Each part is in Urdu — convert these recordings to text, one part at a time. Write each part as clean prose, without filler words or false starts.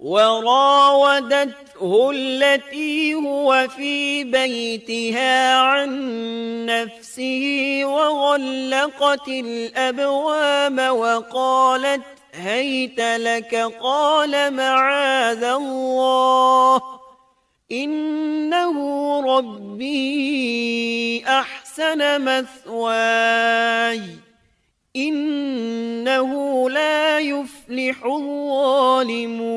وراودته التي هو في بيتها عن نفسه وغلقت الأبواب وقالت هيت لك قال معاذ الله إنه ربي أحسن مثواي إنه لا يفلح الظالمون۔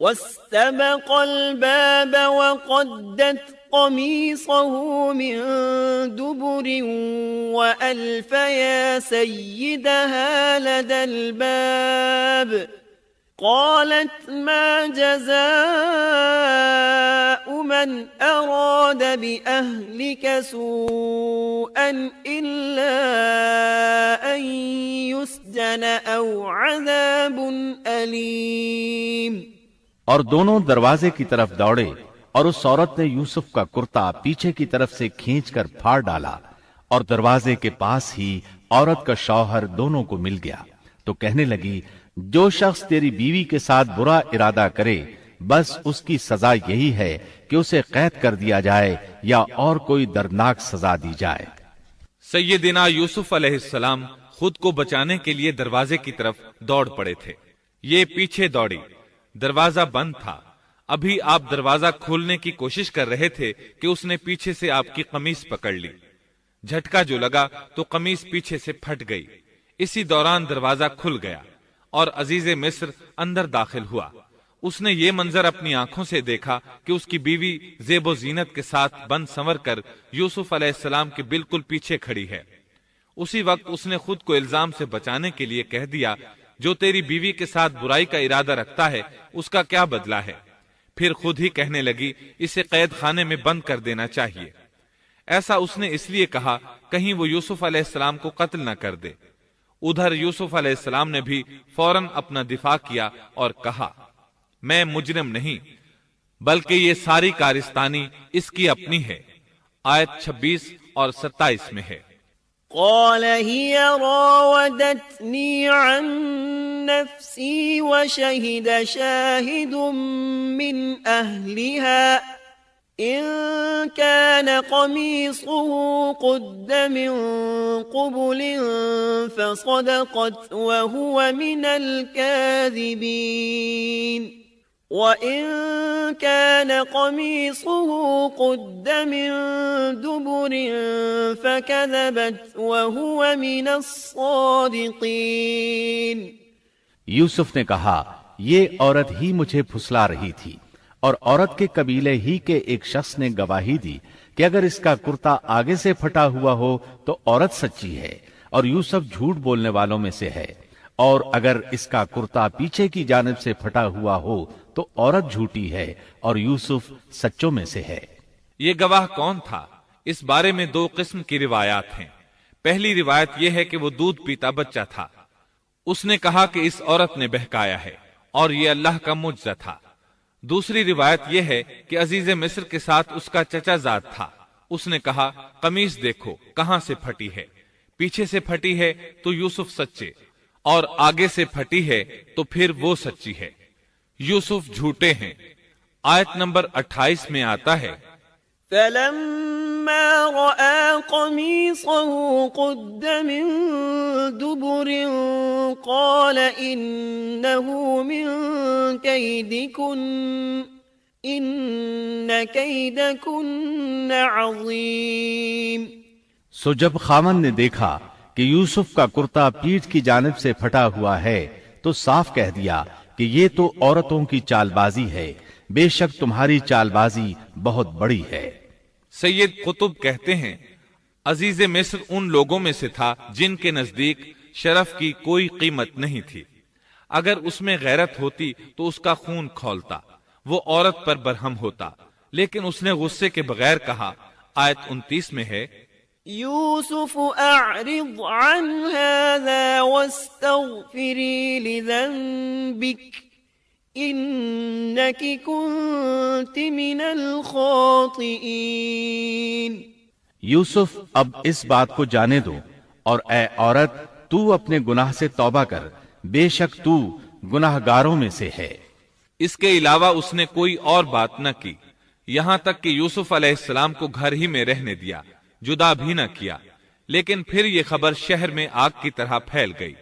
واستبق الباب وقدت قميصه من دبر وألف يا سيدها لدى الباب قالت ما جزاء من أراد بأهلك سوءا إلا أن يسجن أو عذاب أليم۔ اور دونوں دروازے کی طرف دوڑے اور اس عورت نے یوسف کا کرتا پیچھے کی طرف سے کھینچ کر پھاڑ ڈالا اور دروازے کے پاس ہی عورت کا شوہر دونوں کو مل گیا تو کہنے لگی جو شخص تیری بیوی کے ساتھ برا ارادہ کرے بس اس کی سزا یہی ہے کہ اسے قید کر دیا جائے یا اور کوئی دردناک سزا دی جائے۔ سیدنا یوسف علیہ السلام خود کو بچانے کے لیے دروازے کی طرف دوڑ پڑے تھے، یہ پیچھے دوڑی، دروازہ بند تھا۔ ابھی آپ دروازہ کھولنے کی کوشش کر رہے تھے کہ اس نے پیچھے سے آپ کی قمیص پکڑ لی، جھٹکا جو لگا تو قمیص پیچھے سے پھٹ گئی۔ اسی دوران دروازہ کھل گیا اور عزیز مصر اندر داخل ہوا۔ اس نے یہ منظر اپنی آنکھوں سے دیکھا کہ اس کی بیوی زیب و زینت کے ساتھ بند سنور کر یوسف علیہ السلام کے بالکل پیچھے کھڑی ہے۔ اسی وقت اس نے خود کو الزام سے بچانے کے لیے کہہ دیا جو تیری بیوی کے ساتھ برائی کا ارادہ رکھتا ہے اس کا کیا بدلہ ہے؟ پھر خود ہی کہنے لگی اسے قید خانے میں بند کر دینا چاہیے۔ ایسا اس نے اس لیے کہا کہیں وہ یوسف علیہ السلام کو قتل نہ کر دے۔ ادھر یوسف علیہ السلام نے بھی فوراً اپنا دفاع کیا اور کہا میں مجرم نہیں بلکہ یہ ساری کارستانی اس کی اپنی ہے۔ آیت 26 اور 27 میں ہے۔ قال هي راودتني عن نفسي وشهد شاهد من أهلها إن كان قميصه قد من قبل فصدقت وهو من الكاذبين وَإِن كَانَ قَمِيصُهُ قُدَّ مِن دُبُرٍ فَكَذَبَتْ وَهُوَ مِنَ الصَّادِقِينَ۔ یوسف نے کہا یہ عورت ہی مجھے پھسلا رہی تھی، اور عورت کے قبیلے ہی کے ایک شخص نے گواہی دی کہ اگر اس کا کرتا آگے سے پھٹا ہوا ہو تو عورت سچی ہے اور یوسف جھوٹ بولنے والوں میں سے ہے، اور اگر اس کا کرتا پیچھے کی جانب سے پھٹا ہوا ہو تو عورت جھوٹی ہے اور یوسف سچوں میں سے ہے۔ یہ گواہ کون تھا؟ اس بارے میں دو قسم کی روایات ہیں۔ پہلی روایت یہ ہے کہ وہ دودھ پیتا بچہ تھا، اس نے کہا کہ اس عورت نے بہکایا ہے اور یہ اللہ کا معجزہ تھا۔ دوسری روایت یہ ہے کہ عزیز مصر کے ساتھ اس کا چچا زاد تھا، اس نے کہا قمیص دیکھو کہاں سے پھٹی ہے، پیچھے سے پھٹی ہے تو یوسف سچے، اور آگے سے پھٹی ہے تو پھر وہ سچی ہے، یوسف جھوٹے ہیں۔ آیت نمبر 28 میں آتا ہے فَلَمَّا رَأَى قَمِيصَهُ قُدَّ مِن دُبُرٍ قَالَ إِنَّهُ مِن كَيْدِكُنَّ إِنَّ كَيْدَكُنَّ عَظِيمٌ۔ سو جب خاوند نے دیکھا کہ یوسف کا کرتا پیٹھ کی جانب سے پھٹا ہوا ہے تو صاف کہہ دیا کہ یہ تو عورتوں کی چال بازی ہے، بے شک تمہاری چال بازی بہت بڑی ہے۔ سید قطب کہتے ہیں عزیز مصر ان لوگوں میں سے تھا جن کے نزدیک شرف کی کوئی قیمت نہیں تھی، اگر اس میں غیرت ہوتی تو اس کا خون کھولتا، وہ عورت پر برہم ہوتا، لیکن اس نے غصے کے بغیر کہا۔ آیت 29 میں ہے یوسف اعرض عن هذا واستغفری لذنبک انکی کنت من الخاطئین۔ یوسف اب اس بات کو جانے دو، اور اے عورت تو اپنے گناہ سے توبہ کر، بے شک تو گناہگاروں میں سے ہے۔ اس کے علاوہ اس نے کوئی اور بات نہ کی، یہاں تک کہ یوسف علیہ السلام کو گھر ہی میں رہنے دیا، جدا بھی نہ کیا۔ لیکن پھر یہ خبر شہر میں آگ کی طرح پھیل گئی،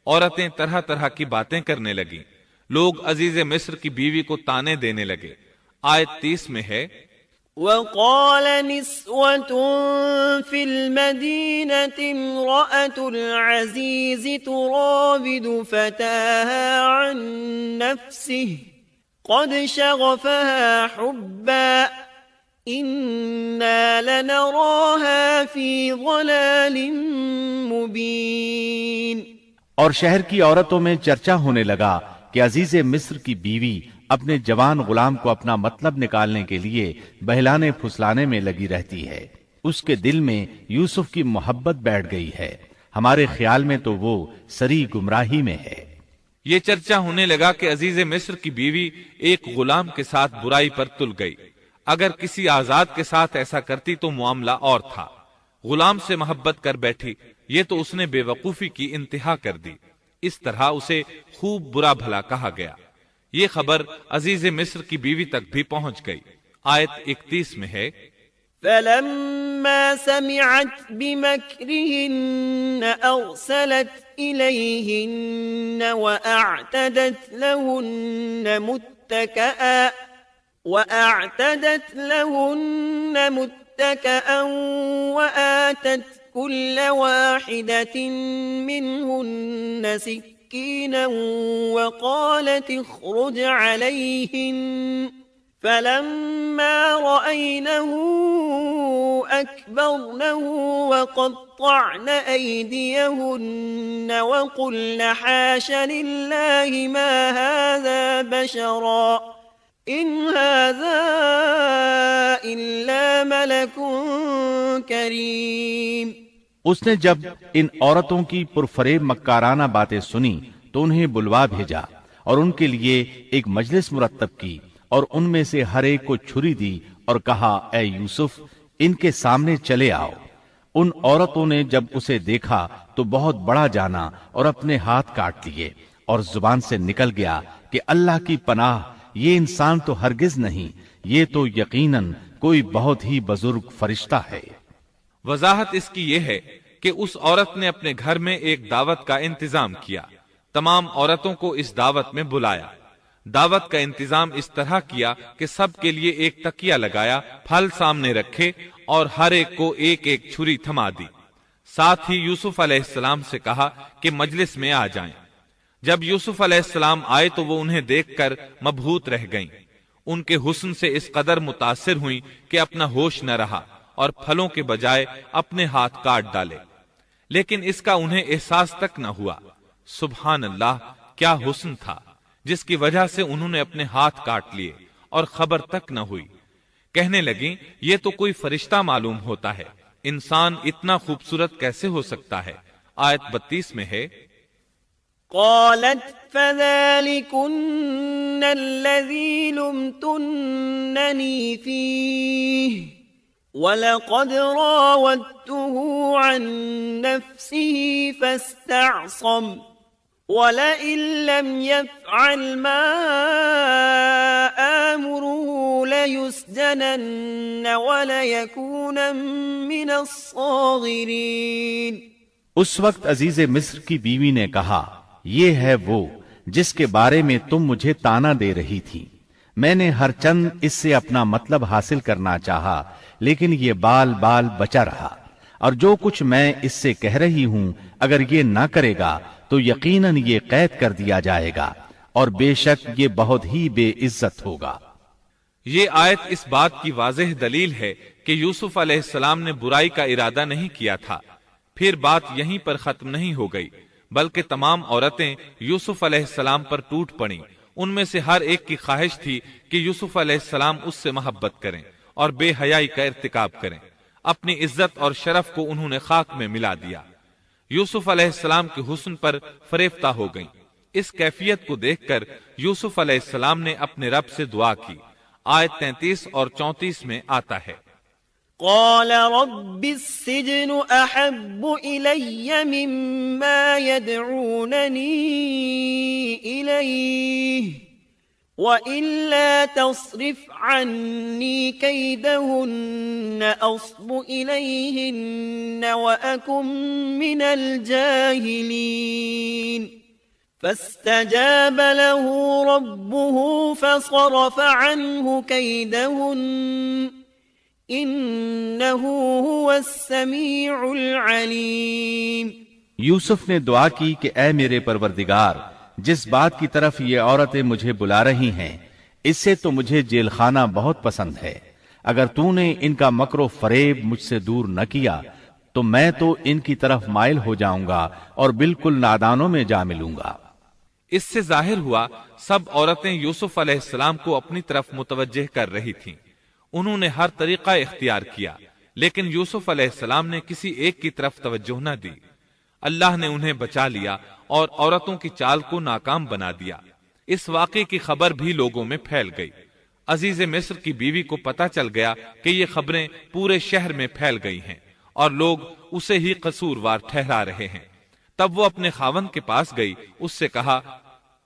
عورتیں طرح طرح کی باتیں کرنے لگیں، لوگ عزیز مصر کی بیوی کو تانے دینے لگے۔ آیت 30 میں ہے وقال نسوة في المدينة امرأة العزيز تراود فتاها عن نفسه قد شغفها حبا إنا لنراها في ضلال مبين۔ اور شہر کی عورتوں میں چرچا ہونے لگا کہ عزیز مصر کی بیوی اپنے جوان غلام کو اپنا مطلب نکالنے کے لیے بہلانے پھسلانے میں لگی رہتی ہے، اس کے دل میں یوسف کی محبت بیٹھ گئی ہے، ہمارے خیال میں تو وہ سری گمراہی میں ہے۔ یہ چرچا ہونے لگا کہ عزیز مصر کی بیوی ایک غلام کے ساتھ برائی پر تل گئی، اگر کسی آزاد کے ساتھ ایسا کرتی تو معاملہ اور تھا، غلام سے محبت کر بیٹھی، یہ تو اس نے بے وقوفی کی انتہا کر دی، اس طرح اسے خوب برا بھلا کہا گیا۔ یہ خبر عزیز مصر کی بیوی تک بھی پہنچ گئی۔ آیت 31 میں ہے فلما سمعت بمكرهن أرسلت إليهن وأعتدت لهن متكئا وآتت كل واحدة منهن سكينا وقالت اخرج عليهن فلما رأينه أكبرنه وقطعن أيديهن وقلن حاش لله ما هذا بشرا إن هذا إلا ملك كريم۔ اس نے جب ان عورتوں کی پرفریب مکارانہ باتیں سنی تو انہیں بلوا بھیجا اور ان کے لیے ایک مجلس مرتب کی اور ان میں سے ہر ایک کو چھری دی اور کہا اے یوسف ان کے سامنے چلے آؤ۔ ان عورتوں نے جب اسے دیکھا تو بہت بڑا جانا اور اپنے ہاتھ کاٹ لیے، اور زبان سے نکل گیا کہ اللہ کی پناہ، یہ انسان تو ہرگز نہیں، یہ تو یقیناً کوئی بہت ہی بزرگ فرشتہ ہے۔ وضاحت اس کی یہ ہے کہ اس عورت نے اپنے گھر میں ایک دعوت کا انتظام کیا، تمام عورتوں کو اس دعوت میں بلایا، دعوت کا انتظام اس طرح کیا کہ سب کے لیے ایک تکیہ لگایا، پھل سامنے رکھے اور ہر ایک کو ایک ایک چھری تھما دی، ساتھ ہی یوسف علیہ السلام سے کہا کہ مجلس میں آ جائیں۔ جب یوسف علیہ السلام آئے تو وہ انہیں دیکھ کر مبہوت رہ گئیں، ان کے حسن سے اس قدر متاثر ہوئیں کہ اپنا ہوش نہ رہا اور پھلوں کے بجائے اپنے ہاتھ کاٹ ڈالے، لیکن اس کا انہیں احساس تک نہ ہوا۔ سبحان اللہ، کیا حسن تھا جس کی وجہ سے انہوں نے اپنے ہاتھ کاٹ لیے اور خبر تک نہ ہوئی۔ کہنے لگیں یہ تو کوئی فرشتہ معلوم ہوتا ہے، انسان اتنا خوبصورت کیسے ہو سکتا ہے۔ آیت 32 میں ہے قالت فذلكن الذي لمتنني فيه وَلَقَدْ رَاوَدتُّهُ عَن نَّفْسِهِ فَاسْتَعْصَمَ وَلَئِن لَّمْ يَفْعَلْ مَا آمُرُهُ لَيُسْجَنَنَّ وَلَيَكُونًا مِّنَ الصَّاغِرِينَ۔ اس وقت عزیز مصر کی بیوی نے کہا، یہ ہے وہ جس کے بارے میں تم مجھے تانا دے رہی تھی، میں نے ہر چند اس سے اپنا مطلب حاصل کرنا چاہا، لیکن یہ بال بال بچا رہا، اور جو کچھ میں اس سے کہہ رہی ہوں اگر یہ نہ کرے گا تو یقیناً یہ قید کر دیا جائے گا، اور بے شک یہ بہت ہی بے عزت ہوگا۔ یہ آیت اس بات کی واضح دلیل ہے کہ یوسف علیہ السلام نے برائی کا ارادہ نہیں کیا تھا۔ پھر بات یہیں پر ختم نہیں ہو گئی، بلکہ تمام عورتیں یوسف علیہ السلام پر ٹوٹ پڑیں۔ ان میں سے ہر ایک کی خواہش تھی کہ یوسف علیہ السلام اس سے محبت کریں اور بے حیائی کا ارتکاب کریں۔ اپنی عزت اور شرف کو انہوں نے خاک میں ملا دیا۔ یوسف علیہ السلام کے حسن پر فریفتہ ہو گئیں۔ اس کیفیت کو دیکھ کر یوسف علیہ السلام نے اپنے رب سے دعا کی۔ آیت 33 اور 34 میں آتا ہے قال رب السجن احب الی مما يدعوننی الیہ وَإِلَّا تَصْرِفْ عَنِّي كَيْدَهُنَّ أَصْبُ إِلَيْهِنَّ وَأَكُن مِّنَ الْجَاهِلِينَ فَاسْتَجَابَ لَهُ رَبُّهُ فَصَرَفَ عَنْهُ كَيْدَهُنَّ إِنَّهُ هُوَ السَّمِيعُ الْعَلِيمُ۔ یوسف نے دعا کی کہ اے میرے پروردگار، جس بات کی طرف یہ عورتیں مجھے بلا رہی ہیں اس سے تو مجھے جیل خانہ بہت پسند ہے۔ اگر تو نے ان کا مکر و فریب مجھ سے دور نہ کیا تو میں تو ان کی طرف مائل ہو جاؤں گا اور بالکل نادانوں میں جا ملوں گا۔ اس سے ظاہر ہوا سب عورتیں یوسف علیہ السلام کو اپنی طرف متوجہ کر رہی تھیں۔ انہوں نے ہر طریقہ اختیار کیا، لیکن یوسف علیہ السلام نے کسی ایک کی طرف توجہ نہ دی۔ اللہ نے انہیں بچا لیا اور عورتوں کی چال کو ناکام بنا دیا۔ اس واقعے کی خبر بھی لوگوں میں پھیل گئی۔ عزیز مصر کی بیوی کو پتا چل گیا کہ یہ خبریں پورے شہر میں پھیل گئی ہیں اور لوگ اسے ہی قصوروار ٹھہرا رہے ہیں۔ تب وہ اپنے خاوند کے پاس گئی، اس سے کہا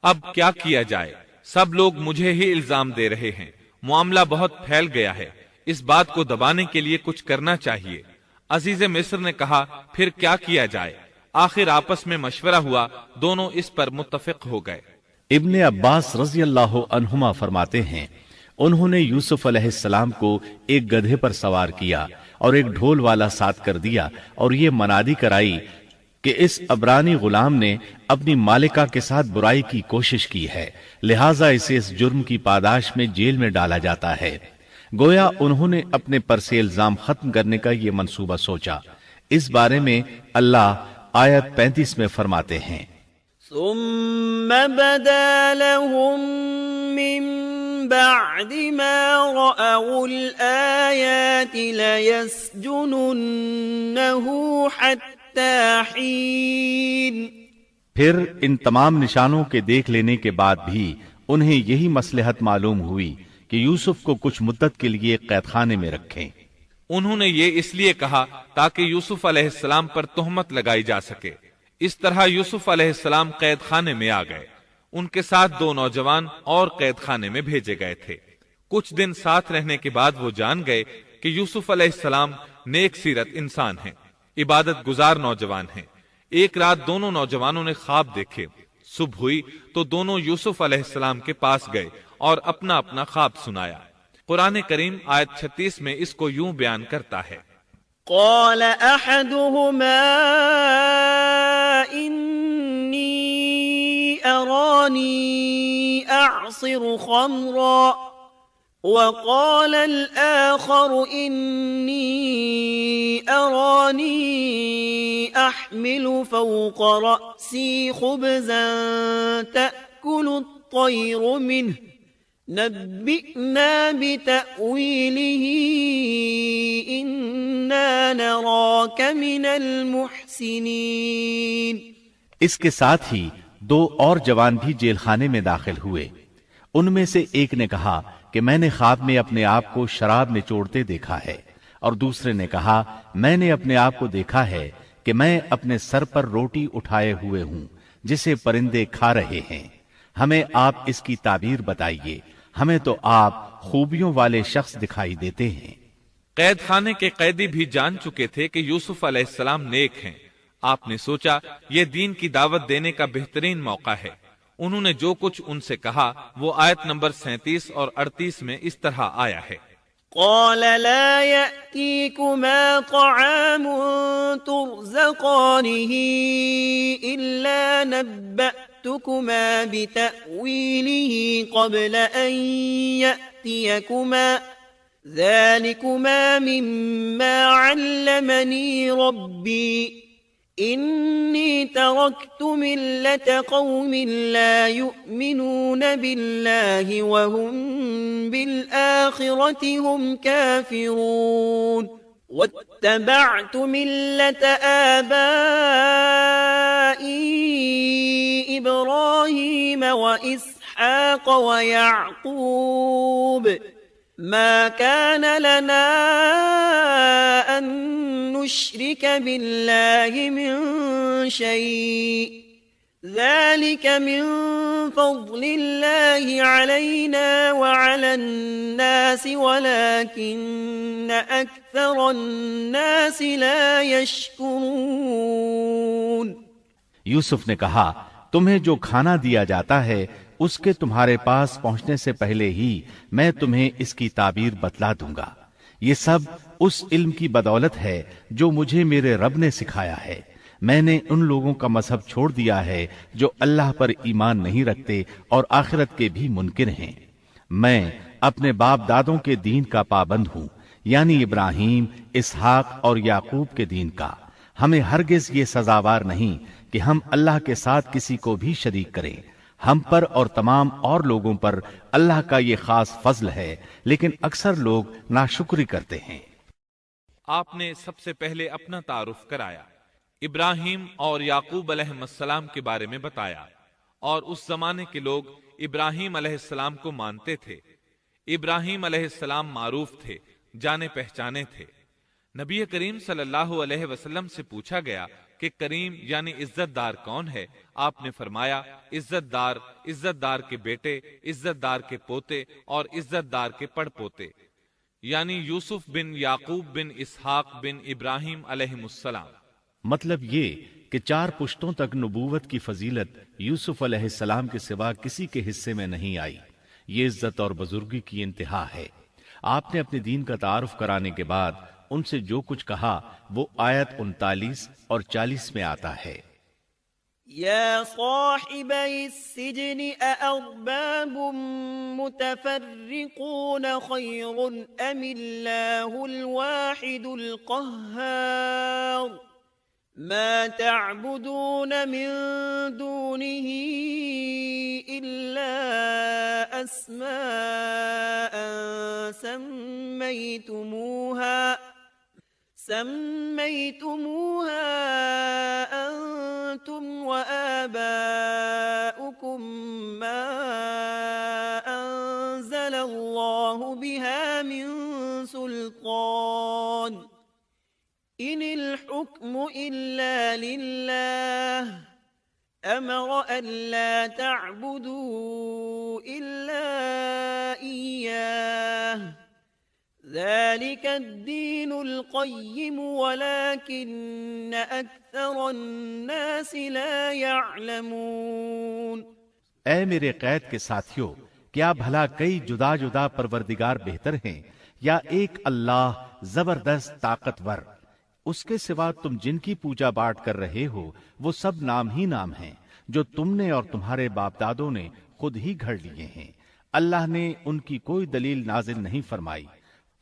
اب کیا کیا جائے؟ سب لوگ مجھے ہی الزام دے رہے ہیں، معاملہ بہت پھیل گیا ہے، اس بات کو دبانے کے لیے کچھ کرنا چاہیے۔ عزیز مصر نے کہا پھر کیا کیا جائے؟ آخر آپس میں مشورہ ہوا، دونوں اس پر متفق ہو گئے۔ ابن عباس رضی اللہ عنہما فرماتے ہیں انہوں نے یوسف علیہ السلام کو ایک گدھے پر سوار کیا اور ایک ڈھول والا ساتھ کر دیا اور یہ منادی کرائی کہ اس عبرانی غلام نے اپنی مالکہ کے ساتھ برائی کی کوشش کی ہے، لہٰذا اسے اس جرم کی پاداش میں جیل میں ڈالا جاتا ہے۔ گویا انہوں نے اپنے پر سے الزام ختم کرنے کا یہ منصوبہ سوچا۔ اس بارے میں اللہ آیت 35 میں فرماتے ہیں ثم بدا لهم من بعد ما رأوا الآيات ليسجننه حتى حين۔ پھر ان تمام نشانوں کے دیکھ لینے کے بعد بھی انہیں یہی مصلحت معلوم ہوئی کہ یوسف کو کچھ مدت کے لیے قید خانے میں رکھیں۔ انہوں نے یہ اس لیے کہا تاکہ یوسف علیہ السلام پر تہمت لگائی جا سکے۔ اس طرح یوسف علیہ السلام قید خانے میں آ گئے۔ ان کے ساتھ 2 نوجوان اور قید خانے میں بھیجے گئے تھے۔ کچھ دن ساتھ رہنے کے بعد وہ جان گئے کہ یوسف علیہ السلام نیک سیرت انسان ہیں، عبادت گزار نوجوان ہیں۔ ایک رات دونوں نوجوانوں نے خواب دیکھے۔ صبح ہوئی تو دونوں یوسف علیہ السلام کے پاس گئے اور اپنا اپنا خواب سنایا۔ قرآن کریم آیت 36 میں اس کو یوں بیان کرتا ہے قال احدهما انی ارانی اعصر خمرا وقال الآخر انی ارانی احمل فوق رأسی خبزا تأکل الطیر منه نبئنا بتأویلہ انا نراک من المحسنین۔ اس کے ساتھ ہی 2 اور جوان بھی جیل خانے میں داخل ہوئے۔ ان میں سے ایک نے کہا کہ میں نے خواب میں اپنے آپ کو شراب نچوڑتے دیکھا ہے، اور دوسرے نے کہا میں نے اپنے آپ کو دیکھا ہے کہ میں اپنے سر پر روٹی اٹھائے ہوئے ہوں جسے پرندے کھا رہے ہیں۔ ہمیں آپ اس کی تعبیر بتائیے، ہمیں تو آپ خوبیوں والے شخص دکھائی دیتے ہیں۔ قید خانے کے قیدی بھی جان چکے تھے کہ یوسف علیہ السلام نیک ہیں۔ آپ نے سوچا یہ دین کی دعوت دینے کا بہترین موقع ہے۔ انہوں نے جو کچھ ان سے کہا وہ آیت نمبر 37 اور 38 میں اس طرح آیا ہے قال لا يأتيكما طعام ترزقانه إلا نبأتكما بتأويله قبل أن يأتيكما ذلكما مما علمني ربي إني تركت ملة قوم لا يؤمنون بالله وهم بالآخرة هم كافرون واتبعت ملة آبائي إبراهيم وإسحاق ويعقوب ما كان لنا أن نشرك بالله من شيء ذلك من فضل الله علينا وعلى الناس ولكن أكثر الناس لا يشكرون۔ یوسف نے کہا تمہیں جو کھانا دیا جاتا ہے اس کے تمہارے پاس پہنچنے سے پہلے ہی میں تمہیں اس کی تعبیر بتلا دوں گا۔ یہ سب اس علم کی بدولت ہے جو مجھے میرے رب نے سکھایا ہے۔ میں نے ان لوگوں کا مذہب چھوڑ دیا ہے جو اللہ پر ایمان نہیں رکھتے اور آخرت کے بھی منکر ہیں۔ میں اپنے باپ دادوں کے دین کا پابند ہوں، یعنی ابراہیم، اسحاق اور یعقوب کے دین کا۔ ہمیں ہرگز یہ سزاوار نہیں کہ ہم اللہ کے ساتھ کسی کو بھی شریک کریں۔ ہم پر اور تمام اور لوگوں پر اللہ کا یہ خاص فضل ہے، لیکن اکثر لوگ ناشکری کرتے ہیں۔ آپ نے سب سے پہلے اپنا تعارف کرایا، ابراہیم اور یعقوب علیہ السلام کے بارے میں بتایا، اور اس زمانے کے لوگ ابراہیم علیہ السلام کو مانتے تھے۔ ابراہیم علیہ السلام معروف تھے، جانے پہچانے تھے۔ نبی کریم صلی اللہ علیہ وسلم سے پوچھا گیا کہ کریم یعنی عزت دار کون ہے؟ آپ نے فرمایا عزت دار کے بیٹے، عزت دار کے پوتے اور عزت دار کے پڑ پوتے، یعنی یوسف بن یعقوب بن اسحاق بن ابراہیم علیہ السلام۔ مطلب یہ کہ 4 پشتوں تک نبوت کی فضیلت یوسف علیہ السلام کے سوا کسی کے حصے میں نہیں آئی۔ یہ عزت اور بزرگی کی انتہا ہے۔ آپ نے اپنے دین کا تعارف کرانے کے بعد ان سے جو کچھ کہا وہ آیت 39 اور 40 میں آتا ہے۔ يا صاحبي السجن أأرباب متفرقون خير أم الله الواحد القهار ما تعبدون من دونه إلا أسماء سميتموها أنتم وآباؤكم ما أنزل الله بها من سلطان إن الحكم إلا لله أمر ألا تعبدوا إلا إياه ذلك الدين القيم ولكن أكثر الناس لا يعلمون۔ اے میرے قید کے ساتھیو، کیا بھلا کئی جدا جدا پروردگار بہتر ہیں یا ایک اللہ زبردست طاقتور؟ اس کے سوا تم جن کی پوجا پاٹ کر رہے ہو وہ سب نام ہی نام ہیں جو تم نے اور تمہارے باپ دادوں نے خود ہی گھڑ لیے ہیں۔ اللہ نے ان کی کوئی دلیل نازل نہیں فرمائی۔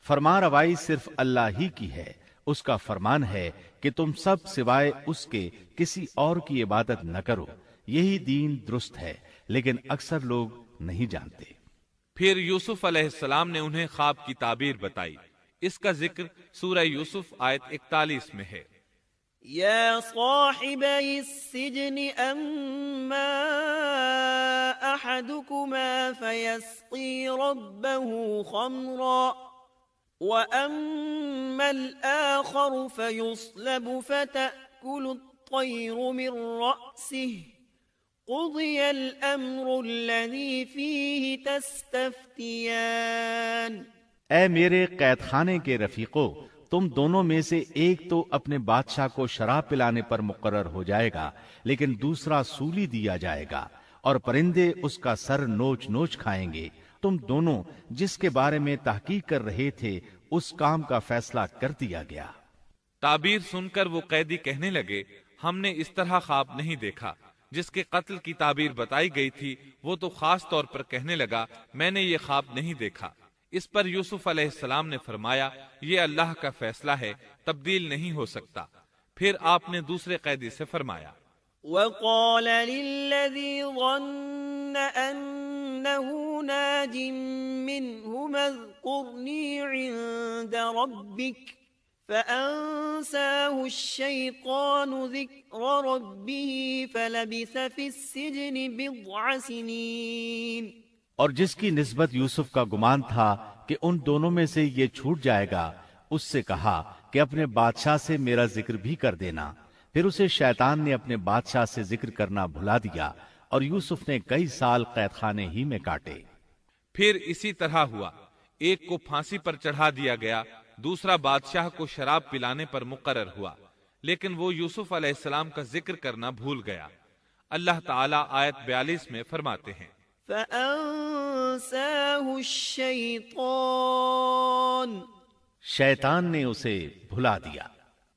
فرما روائی صرف اللہ ہی کی ہے۔ اس کا فرمان ہے کہ تم سب سوائے اس کے کسی اور کی عبادت نہ کرو۔ یہی دین درست ہے، لیکن اکثر لوگ نہیں جانتے۔ پھر یوسف علیہ السلام نے انہیں خواب کی تعبیر بتائی۔ اس کا ذکر سورہ یوسف آیت 41 میں ہے۔ يا صاحبي السجن أما أحدكما فيسقي ربه خمرا وأما الآخر فيصلب فتأكل الطير من رأسه قضي الأمر الذي فيه تستفتيان۔ اے میرے قید خانے کے رفیقو، تم دونوں میں سے ایک تو اپنے بادشاہ کو شراب پلانے پر مقرر ہو جائے گا، لیکن دوسرا سولی دیا جائے گا اور پرندے اس کا سر نوچ نوچ کھائیں گے۔ تم دونوں جس کے بارے میں تحقیق کر رہے تھے اس کام کا فیصلہ کر دیا گیا۔ تعبیر سن کر وہ قیدی کہنے لگے، ہم نے اس طرح خواب نہیں دیکھا۔ جس کے قتل کی تعبیر بتائی گئی تھی وہ تو خاص طور پر کہنے لگا، میں نے یہ خواب نہیں دیکھا۔ اس پر یوسف علیہ السلام نے فرمایا، یہ اللہ کا فیصلہ ہے، تبدیل نہیں ہو سکتا۔ پھر آپ نے دوسرے قیدی سے فرمایا، وقال للذي ظن أنه ناج منهما اذكرني عند ربك فأنساه الشيطان ذكر ربه فلبث في السجن بضع سنين۔ اور جس کی نسبت یوسف کا گمان تھا کہ ان دونوں میں سے یہ چھوٹ جائے گا، اس سے کہا کہ اپنے بادشاہ سے میرا ذکر بھی کر دینا۔ پھر اسے شیطان نے اپنے بادشاہ سے ذکر کرنا بھلا دیا اور یوسف نے کئی سال قید خانے ہی میں کاٹے۔ پھر اسی طرح ہوا، ایک کو پھانسی پر چڑھا دیا گیا، دوسرا بادشاہ کو شراب پلانے پر مقرر ہوا، لیکن وہ یوسف علیہ السلام کا ذکر کرنا بھول گیا۔ اللہ تعالیٰ آیت 42 میں فرماتے ہیں، فَأَنسَاهُ الشَّيْطَانُ، شیطان نے اسے بھلا دیا۔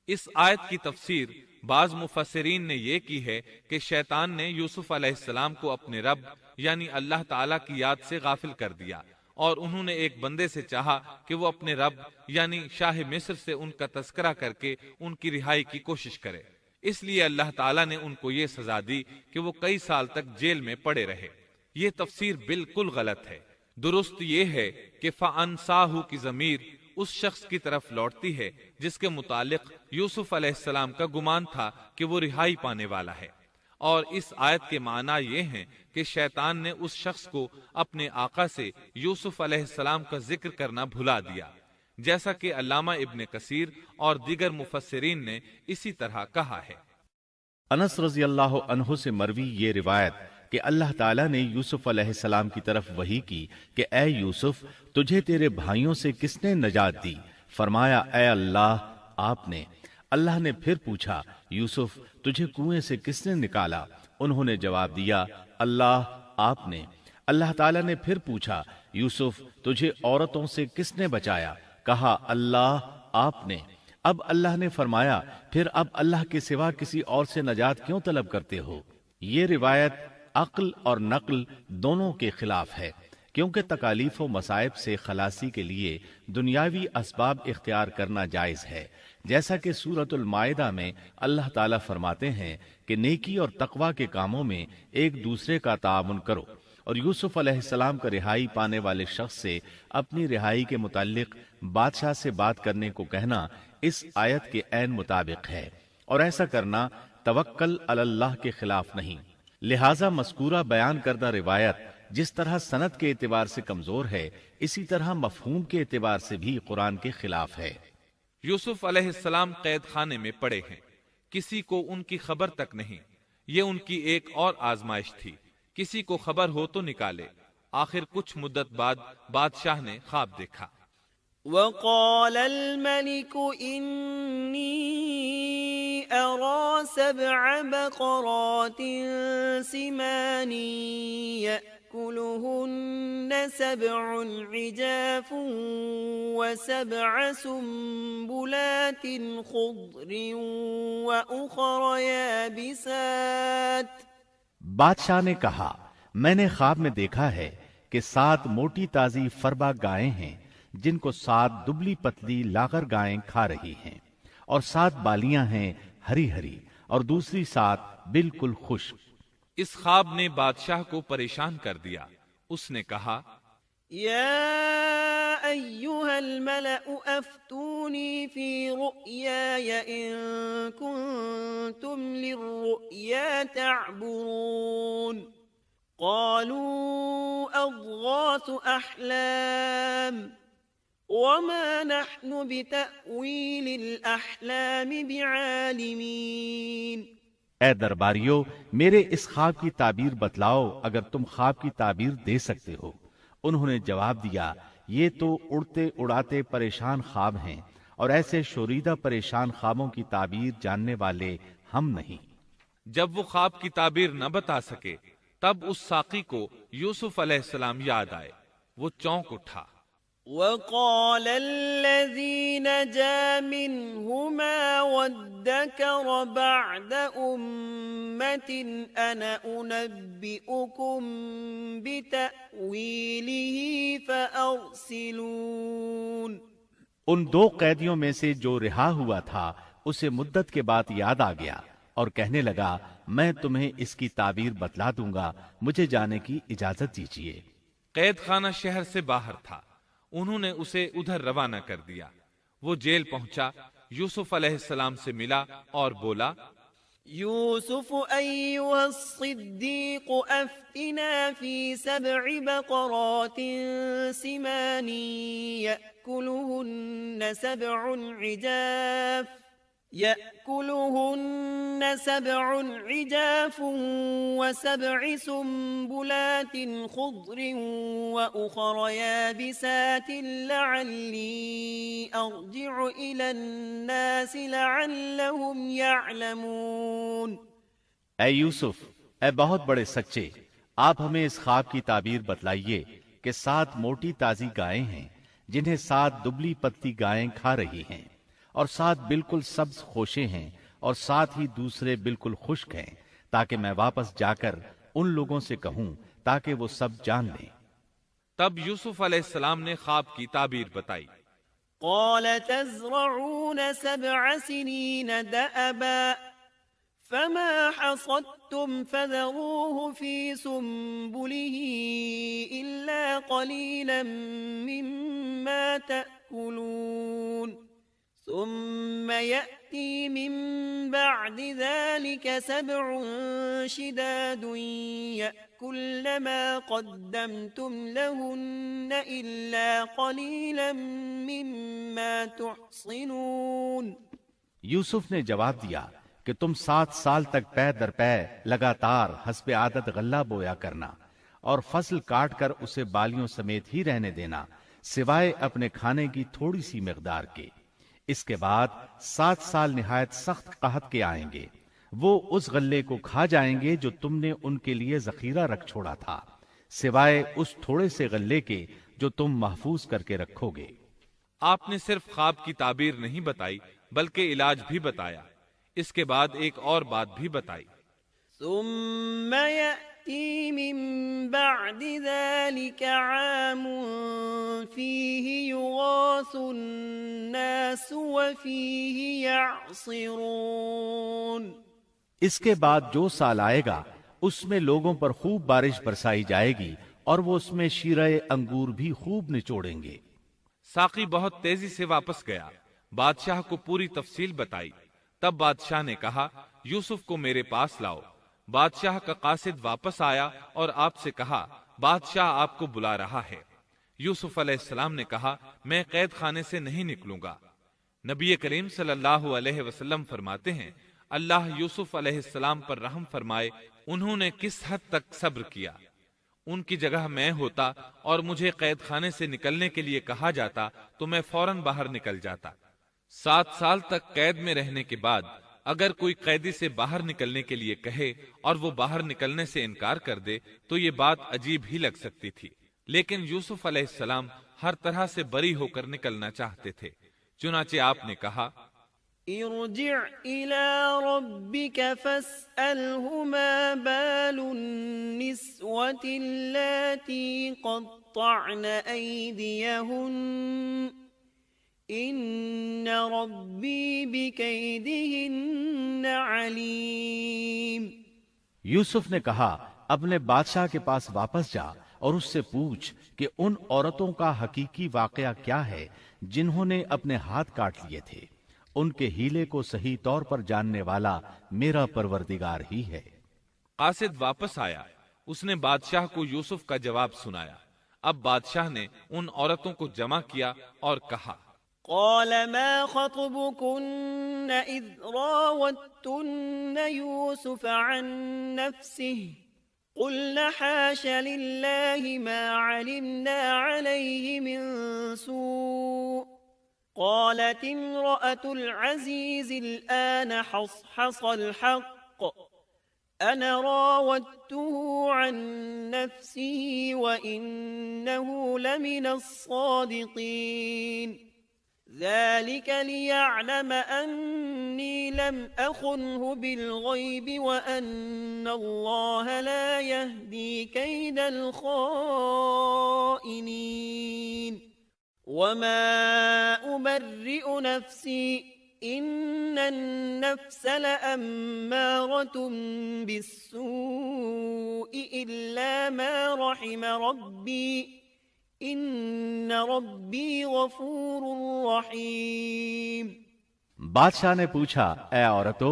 اس آیت کی تفسیر بعض مفسرین نے یہ کی ہے کہ شیطان نے یوسف علیہ السلام کو اپنے رب یعنی اللہ تعالیٰ کی یاد سے غافل کر دیا اور انہوں نے ایک بندے سے چاہا کہ وہ اپنے رب یعنی شاہ مصر سے ان کا تذکرہ کر کے ان کی رہائی کی کوشش کرے، اس لیے اللہ تعالیٰ نے ان کو یہ سزا دی کہ وہ کئی سال تک جیل میں پڑے رہے۔ یہ تفسیر بالکل غلط ہے۔ درست یہ ہے کہ فَأَنْسَاهُ کی ضمیر اس شخص کی طرف لوٹتی ہے جس کے متعلق یوسف علیہ السلام کا گمان تھا کہ وہ رہائی پانے والا ہے، اور اس آیت کے معنی یہ ہیں کہ شیطان نے اس شخص کو اپنے آقا سے یوسف علیہ السلام کا ذکر کرنا بھلا دیا، جیسا کہ علامہ ابن کثیر اور دیگر مفسرین نے اسی طرح کہا ہے۔ انس رضی اللہ عنہ سے مروی یہ روایت کہ اللہ تعالیٰ نے یوسف علیہ السلام کی طرف وحی کی کہ اے یوسف، تجھے تیرے بھائیوں سے کس نے نجات دی؟ فرمایا اے اللہ، آپ نے۔ اللہ نے پھر پوچھا یوسف، تجھے کنویں سے کس نے نکالا؟ انہوں نے جواب دیا اللہ، آپ نے۔ اللہ تعالیٰ نے پھر پوچھا یوسف، تجھے عورتوں سے کس نے بچایا؟ کہا اللہ، آپ نے۔ اب اللہ نے فرمایا پھر اب اللہ کے سوا کسی اور سے نجات کیوں طلب کرتے ہو؟ یہ روایت عقل اور نقل دونوں کے خلاف ہے، کیونکہ تکالیف و مصائب سے خلاصی کے لیے دنیاوی اسباب اختیار کرنا جائز ہے، جیسا کہ سورۃ المائدہ میں اللہ تعالیٰ فرماتے ہیں کہ نیکی اور تقوی کے کاموں میں ایک دوسرے کا تعاون کرو، اور یوسف علیہ السلام کا رہائی پانے والے شخص سے اپنی رہائی کے متعلق بادشاہ سے بات کرنے کو کہنا اس آیت کے عین مطابق ہے، اور ایسا کرنا توکل علی اللہ کے خلاف نہیں۔ لہذا مذکورہ بیان کردہ روایت جس طرح سند کے اعتبار سے کمزور ہے، اسی طرح مفہوم کے اعتبار سے بھی قرآن کے خلاف ہے۔ یوسف علیہ السلام قید خانے میں پڑے ہیں، کسی کو ان کی خبر تک نہیں۔ یہ ان کی ایک اور آزمائش تھی، کسی کو خبر ہو تو نکالے۔ آخر کچھ مدت بعد بادشاہ نے خواب دیکھا۔ وقال الملك إني أرى 7 بقرات سمان يأكلهن 7 عجاف و7 سنبلات خضر وأخر يابسات۔ بادشاہ نے کہا میں نے خواب میں دیکھا ہے کہ 7 موٹی تازی فربا گائیں ہیں جن کو 7 دبلی پتلی لاغر گائیں کھا رہی ہیں، اور 7 بالیاں ہیں ہری ہری اور دوسری 7 بالکل خشک۔ اس خواب نے بادشاہ کو پریشان کر دیا۔ اس نے کہا يا أيها الملأ أفتوني في رؤياي إن كنتم للرؤيا تعبرون قالوا أضغاث أحلام وما نحن بتأويل الأحلام بعالمين۔ اے درباریو، میرے اس خواب کی تعبیر بتلاؤ اگر تم خواب کی تعبیر دے سکتے ہو۔ انہوں نے جواب دیا یہ تو اڑتے اڑاتے پریشان خواب ہیں، اور ایسے شوریدہ پریشان خوابوں کی تعبیر جاننے والے ہم نہیں۔ جب وہ خواب کی تعبیر نہ بتا سکے تب اس ساقی کو یوسف علیہ السلام یاد آئے، وہ چونک اٹھا۔ وقال الذي نجا منهما وادكر بعد أمة أنا أنبئكم بتأويله فأرسلون۔ ان 2 قیدیوں میں سے جو رہا ہوا تھا اسے مدت کے بعد یاد آ گیا اور کہنے لگا میں تمہیں اس کی تعبیر بتلا دوں گا، مجھے جانے کی اجازت دیجیے۔ قید خانہ شہر سے باہر تھا، انہوں نے اسے ادھر روانہ کر دیا۔ وہ جیل پہنچا، یوسف علیہ السلام سے ملا اور بولا يوسف أيها الصديق أفتنا في 7 بقرات سمان يأكلهن 7 عجاف و7 سنبلات خضر وأخر يابسات لعلي أرجع إلى الناس لعلهم يعلمون۔ اے یوسف، اے بہت بڑے سچے، آپ ہمیں اس خواب کی تعبیر بتلائیے کہ 7 موٹی تازی گائیں ہیں جنہیں 7 دبلی پتلی گائیں کھا رہی ہیں، اور 7 بالکل سبز خوشے ہیں، اور 7 ہی دوسرے بالکل خشک ہیں، تاکہ میں واپس جا کر ان لوگوں سے کہوں تاکہ وہ سب جان لیں۔ تب یوسف علیہ السلام نے خواب کی تعبیر بتائی۔ قال تزرعون 7 سنين دأبا فما حصدتم فذروه في سنبله إلا قليلا مما تأكلون ثم يأتي من بعد ذلك 7 شداد يأكلن ما قدمتم لهن إلا قليلا مما تحصنون۔ یوسف نے جواب دیا کہ تم 7 سال تک پے در پے لگاتار حسب عادت غلہ بویا کرنا اور فصل کاٹ کر اسے بالیوں سمیت ہی رہنے دینا سوائے اپنے کھانے کی تھوڑی سی مقدار کے۔ اس کے بعد 7 سال نہایت سخت قحط کے آئیں گے، وہ اس غلے کو کھا جائیں گے جو تم نے ان کے لیے ذخیرہ رکھ چھوڑا تھا، سوائے اس تھوڑے سے غلے کے جو تم محفوظ کر کے رکھو گے۔ آپ نے صرف خواب کی تعبیر نہیں بتائی بلکہ علاج بھی بتایا۔ اس کے بعد ایک اور بات بھی بتائی۔ ثم يأتي من بعد ذلك عام فيه يغاث الناس وفيه يعصرون۔ اس کے بعد جو سال آئے گا اس میں لوگوں پر خوب بارش برسائی جائے گی اور وہ اس میں شیرہ انگور بھی خوب نچوڑیں گے۔ ساقی بہت تیزی سے واپس گیا، بادشاہ کو پوری تفصیل بتائی۔ تب بادشاہ نے کہا یوسف کو میرے پاس لاؤ۔ بادشاہ کا قاصد واپس آیا اور آپ سے کہا بادشاہ آپ کو بلا رہا ہے۔ یوسف علیہ السلام نے کہا میں قید خانے سے نہیں نکلوں گا۔ نبی کریم صلی اللہ علیہ وسلم فرماتے ہیں اللہ یوسف علیہ السلام پر رحم فرمائے، انہوں نے کس حد تک صبر کیا۔ ان کی جگہ میں ہوتا اور مجھے قید خانے سے نکلنے کے لیے کہا جاتا تو میں فوراً باہر نکل جاتا۔ 7 سال تک قید میں رہنے کے بعد اگر کوئی قیدی سے باہر نکلنے کے لیے کہے اور وہ باہر نکلنے سے انکار کر دے تو یہ بات عجیب ہی لگ سکتی تھی، لیکن یوسف علیہ السلام ہر طرح سے بری ہو کر نکلنا چاہتے تھے۔ چنانچہ آپ نے کہا ارجع إلى ربك فاسأله ما بال النسوة اللاتي قطعن أيديهن إن ربي بكيدهن عليم۔ یوسف نے کہا اپنے بادشاہ کے پاس واپس جا اور اس سے پوچھ کہ ان عورتوں کا حقیقی واقعہ کیا ہے جنہوں نے اپنے ہاتھ کاٹ لیے تھے۔ ان کے ہیلے کو صحیح طور پر جاننے والا میرا پروردگار ہی ہے۔ قاصد واپس آیا، اس نے بادشاہ کو یوسف کا جواب سنایا۔ اب بادشاہ نے ان عورتوں کو جمع کیا اور کہا قال ما خطبكن إذ راوتن يوسف عن نفسه قلنا حاش لله ما علمنا عليه من سوء قالت امرأة العزيز الآن حصحص الحق أنا راودته عن نفسه وإنه لمن الصادقين ذلك ليعلم أني لم أخنه بالغيب وأن الله لا يهدي كيد الخائنين وما أبرئ نفسي إن النفس لأمارة بالسوء إلا ما رحم ربي ان ربی غفور رحیم۔ بادشاہ نے پوچھا اے عورتو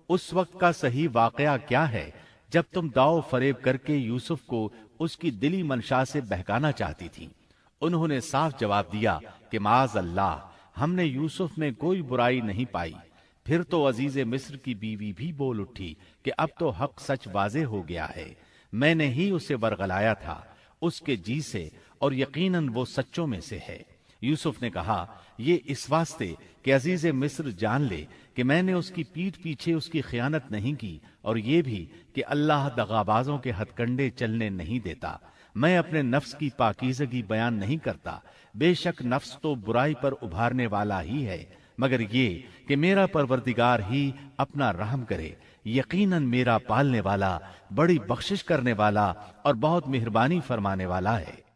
اس وقت کا صحیح واقعہ کیا ہے جب تم داؤ فریب کر کے یوسف کو اس کی دلی منشا سے بہکانا چاہتی تھی؟ انہوں نے صاف جواب دیا کہ معاذ اللہ ہم نے یوسف میں کوئی برائی نہیں پائی۔ پھر تو عزیز مصر کی بیوی بھی بول اٹھی کہ اب تو حق سچ واضح ہو گیا ہے، میں نے ہی اسے ورغلایا تھا اس کے جی سے اور یقیناً وہ سچوں میں سے ہے۔ یوسف نے کہا یہ اس واسطے کہ عزیز مصر جان لے کہ میں نے اس کی پیٹھ پیچھے اس کی خیانت نہیں کی، اور یہ بھی کہ اللہ دغابازوں کے ہتھ کنڈے چلنے نہیں دیتا۔ میں اپنے نفس کی پاکیزگی بیان نہیں کرتا، بے شک نفس تو برائی پر ابھارنے والا ہی ہے، مگر یہ کہ میرا پروردگار ہی اپنا رحم کرے، یقیناً میرا پالنے والا، بڑی بخشش کرنے والا اور بہت مہربانی فرمانے والا ہے۔